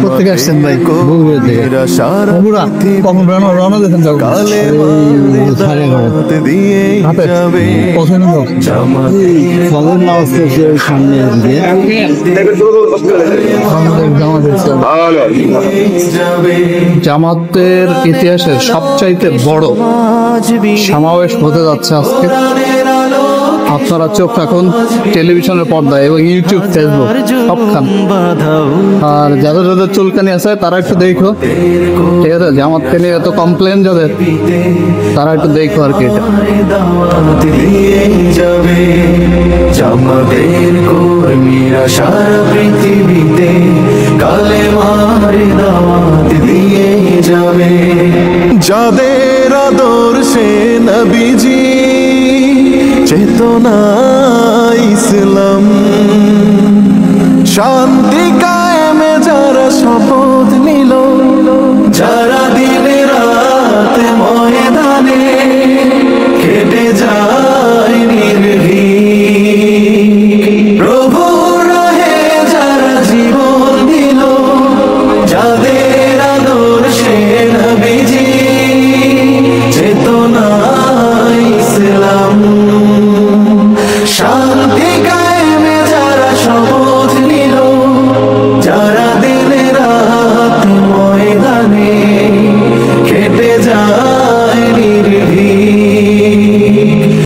কোথেকে আসছেন ভাই? বগুড়া থেকে। বগুড়া কখন রওনা দিয়েছেন? হাতে পছন্দ ফজর নামাজ পড়ছে সামনে দিয়ে জামাতের ইতিহাসের সবচাইতে বড় সমাবেশ হতে যাচ্ছে আজকে। আপনারা চোখ রাখুন টেলিভিশনের পর্দায় এবং ইউটিউব, ফেসবুক সবখান। আর যাদের যাদের চুলকানি আছে তারা একটু দেখো, ঠিক আছে? জামাতকে নিয়ে এত কমপ্লেন যাদের, তারা একটু দেখো আর কি। এটা জামাতের কর্মীরা সারা পৃথিবীতে কালেমার দাওয়াত দিয়ে যাবে। যাদের আদর্শে নবীজি চেতনা ইসলাম শান্তি